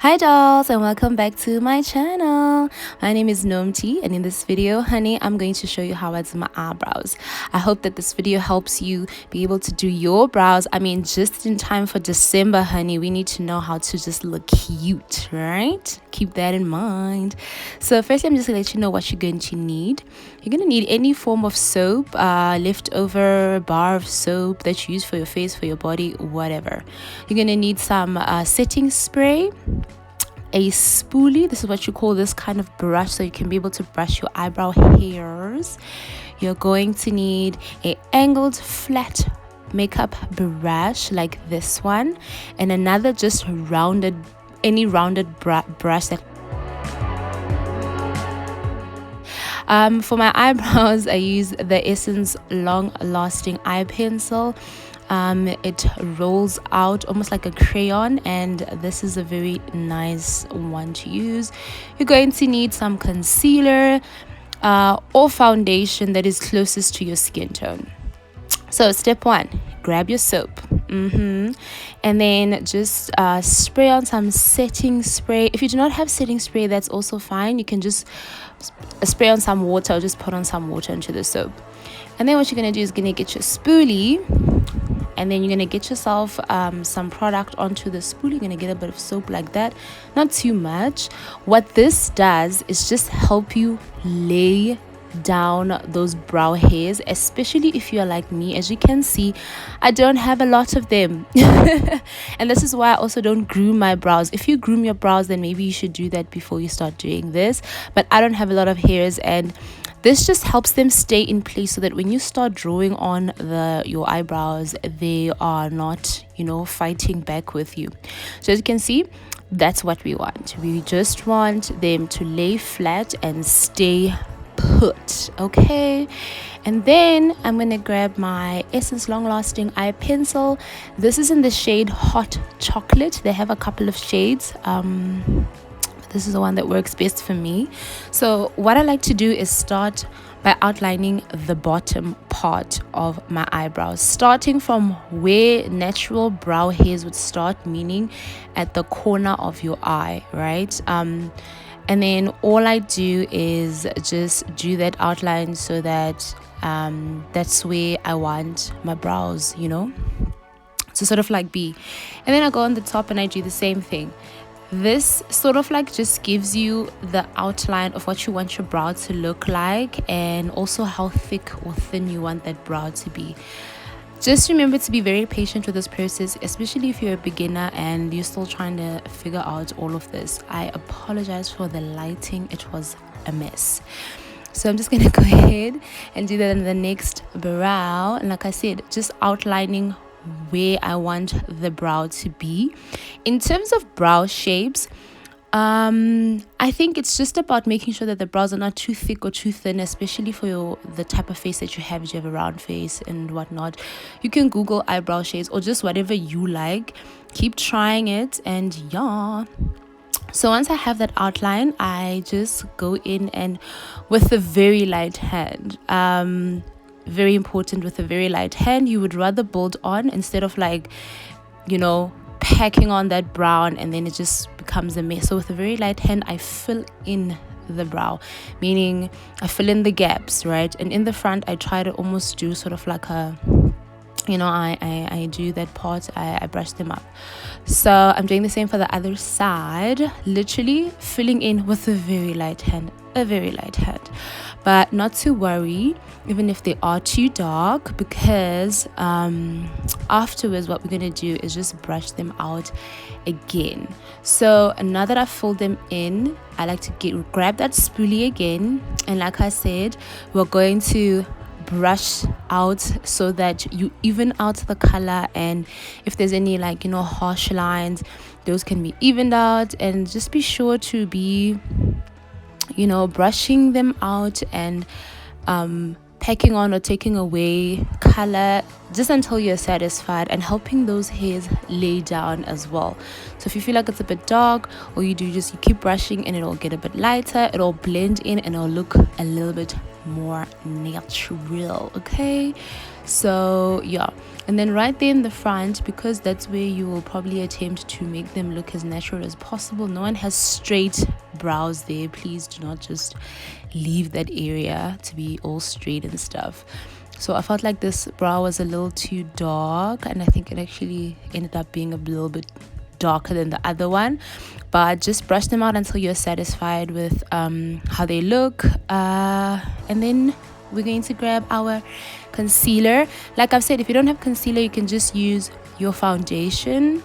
Hi dolls, and welcome back to my channel. My name is Nomti, and in this video, honey, I'm going to show you how I do my eyebrows. I hope that this video helps you be able to do your brows. I mean, just in time for December, honey. We need to know how to just look cute, right? Keep that in mind. So first, I'm just gonna let you know what you're going to need. You're gonna need any form of soap, leftover bar of soap that you use for your face, for your body, whatever. You're gonna need some setting spray, a spoolie. This is what you call this kind of brush, so you can be able to brush your eyebrow hairs. You're going to need a angled flat makeup brush like this one, and another just rounded, any rounded brush that for my eyebrows I use the Essence long lasting eye pencil. It rolls out almost like a crayon, and this is a very nice one to use. You're going to need some concealer or foundation that is closest to your skin tone. So step one, grab your soap, and then just spray on some setting spray. If you do not have setting spray, that's also fine. You can just spray on some water, or just put on some water into the soap. And then what you're going to do is going to get your spoolie, and then you're going to get yourself some product onto the spoolie. You're going to get a bit of soap like that, not too much. What this does is just help you lay down those brow hairs, especially if you're like me. As you can see, I don't have a lot of them and this is why I also don't groom my brows. If you groom your brows, then maybe you should do that before you start doing this, but I don't have a lot of hairs, and this just helps them stay in place so that when you start drawing on your eyebrows, they are not, fighting back with you. So as you can see, that's what we want. We just want them to lay flat and stay put. Okay, and then I'm gonna grab my Essence long lasting eye pencil. This is in the shade Hot Chocolate. They have a couple of shades. This is the one that works best for me. So what I like to do is start by outlining the bottom part of my eyebrows, starting from where natural brow hairs would start, meaning at the corner of your eye, right? And then all I do is just do that outline so that that's where I want my brows, to sort of like be. And then I go on the top and I do the same thing. This sort of like just gives you the outline of what you want your brow to look like, and also how thick or thin you want that brow to be. Just remember to be very patient with this process, especially if you're a beginner and you're still trying to figure out all of this. I apologize for the lighting, it was a mess. So I'm just gonna go ahead and do that in the next brow, and like I said, just outlining where I want the brow to be. In terms of brow shapes, I think it's just about making sure that the brows are not too thick or too thin, especially for the type of face that you have. If you have a round face and whatnot, you can Google eyebrow shapes or just whatever you like. Keep trying it, and yeah. So once I have that outline, I just go in and with a very light hand, very important, with a very light hand, you would rather build on instead of like, packing on that brown and then it just becomes a mess. So with a very light hand, I fill in the brow, meaning I fill in the gaps, right? And in the front, I try to almost do sort of like a, I do that part, I brush them up. So I'm doing the same for the other side, literally filling in with a very light hand, but not to worry even if they are too dark, because afterwards what we're going to do is just brush them out again. So now that I've filled them in, I like to grab that spoolie again, and like I said, we're going to brush out so that you even out the color, and if there's any harsh lines, those can be evened out. And just be sure to be brushing them out and packing on or taking away color just until you're satisfied, and helping those hairs lay down as well. So if you feel like it's a bit dark, all you do is you keep brushing and it'll get a bit lighter, it'll blend in, and it'll look a little bit more natural. Okay, so yeah. And then right there in the front, because that's where you will probably attempt to make them look as natural as possible. No one has straight brows there. Please do not just leave that area to be all straight and stuff. So I felt like this brow was a little too dark, and I think it actually ended up being a little bit darker than the other one. But just brush them out until you're satisfied with how they look, and then we're going to grab our concealer. Like I've said, if you don't have concealer, you can just use your foundation.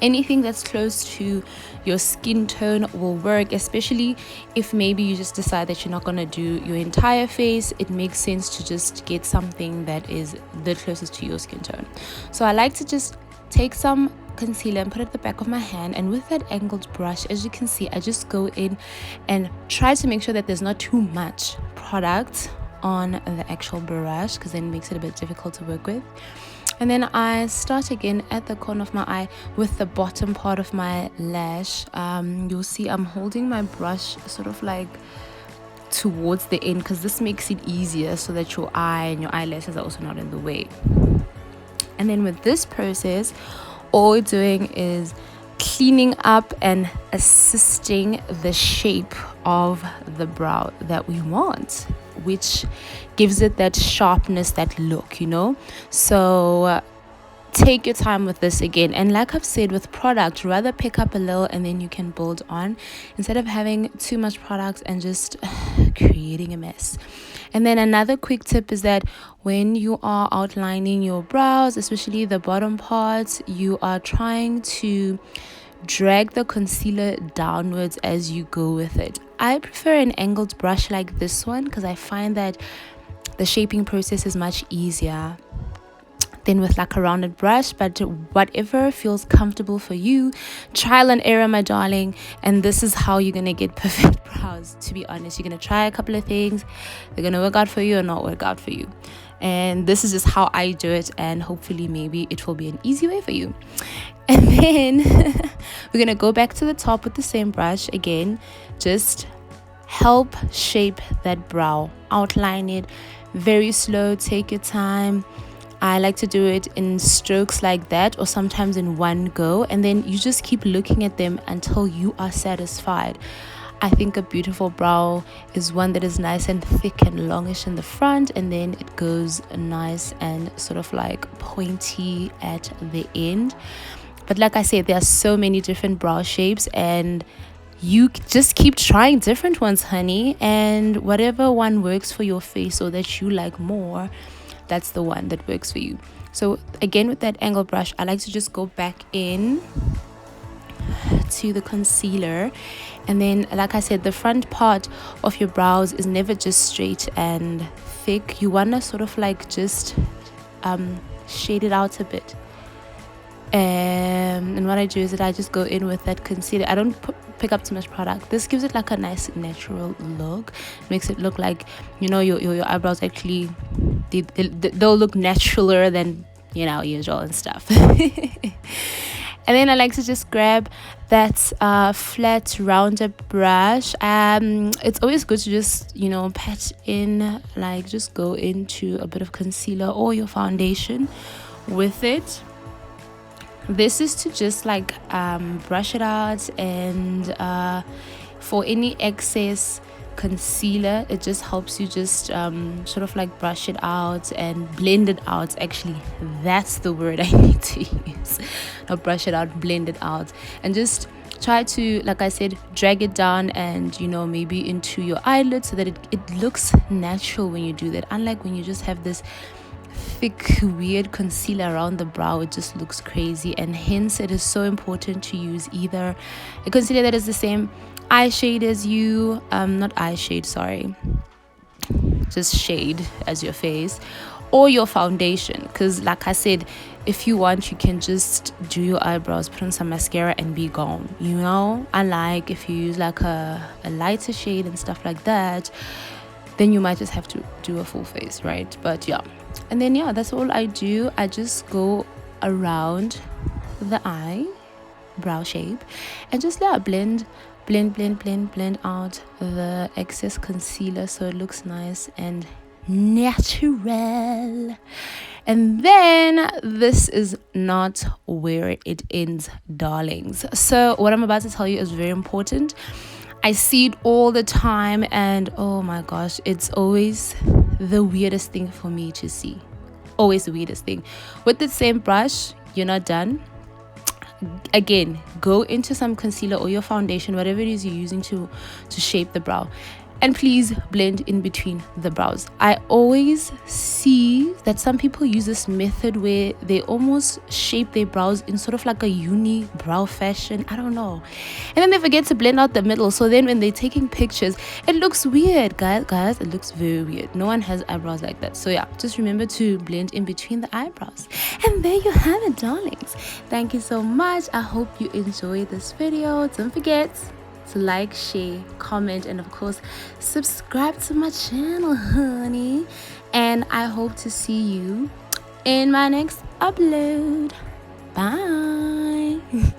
Anything that's close to your skin tone will work, especially if maybe you just decide that you're not going to do your entire face. It makes sense to just get something that is the closest to your skin tone. So I like to just take some concealer and put it at the back of my hand, and with that angled brush, as you can see, I just go in and try to make sure that there's not too much product on the actual brush, because then it makes it a bit difficult to work with. And then I start again at the corner of my eye with the bottom part of my lash. You'll see I'm holding my brush sort of like towards the end, because this makes it easier so that your eye and your eyelashes are also not in the way. And then with this process, all we're doing is cleaning up and assisting the shape of the brow that we want, which gives it that sharpness, that look, you know. So take your time with this again, and like I've said, with product, rather pick up a little and then you can build on, instead of having too much product and just creating a mess. And then another quick tip is that when you are outlining your brows, especially the bottom parts, you are trying to drag the concealer downwards as you go with it. I prefer an angled brush like this one, because I find that the shaping process is much easier than with like a rounded brush. But whatever feels comfortable for you, trial and error, my darling. And this is how you're gonna get perfect brows. To be honest, you're gonna try a couple of things, they're gonna work out for you or not work out for you. And this is just how I do it, and hopefully maybe it will be an easy way for you. And then we're gonna go back to the top with the same brush again. Just help shape that brow, outline it very slow, take your time. I like to do it in strokes like that, or sometimes in one go, and then you just keep looking at them until you are satisfied. I think a beautiful brow is one that is nice and thick and longish in the front, and then it goes nice and sort of like pointy at the end. But like I said, there are so many different brow shapes, and you just keep trying different ones, honey, and whatever one works for your face or that you like more, that's the one that works for you. So again, with that angle brush, I like to just go back in to the concealer, and then like I said, the front part of your brows is never just straight and thick. You want to sort of like just shade it out a bit. And what I do is that I just go in with that concealer. I don't pick up too much product. This gives it like a nice natural look, makes it look like, you know, your eyebrows actually they'll look naturaler than, you know, usual and stuff. And then I like to just grab that flat rounded brush. It's always good to just, you know, pat in, like just go into a bit of concealer or your foundation with it. This is to just like brush it out, and for any excess concealer, it just helps you just sort of like brush it out and blend it out. Actually, that's the word I need to use. Not brush it out, blend it out, and just try to, like I said, drag it down and, you know, maybe into your eyelid so that it looks natural when you do that. Unlike when you just have this thick weird concealer around the brow, it just looks crazy. And hence it is so important to use either a concealer that is the same eye shade as you, not eye shade, sorry, just shade as your face, or your foundation. Because like I said, if you want, you can just do your eyebrows, put on some mascara and be gone, you know. Unlike if you use like a lighter shade and stuff like that, then you might just have to do a full face, right? But yeah, and then yeah, that's all I do. I just go around the eyebrow shape and just blend out the excess concealer so it looks nice and natural. And then this is not where it ends, darlings. So what I'm about to tell you is very important. I see it all the time, and oh my gosh, it's always the weirdest thing for me to see. Always the weirdest thing. With the same brush, you're not done. Again, go into some concealer or your foundation, whatever it is you're using to shape the brow, and please blend in between the brows. I always see that some people use this method where they almost shape their brows in sort of like a unibrow fashion. I don't know. And then they forget to blend out the middle. So then when they're taking pictures, it looks weird, guys. It looks very weird. No one has eyebrows like that. So yeah, just remember to blend in between the eyebrows. And there you have it, darlings. Thank you so much. I hope you enjoyed this video. Don't forget to like, share, comment, and of course subscribe to my channel, honey. And I hope to see you in my next upload. Bye.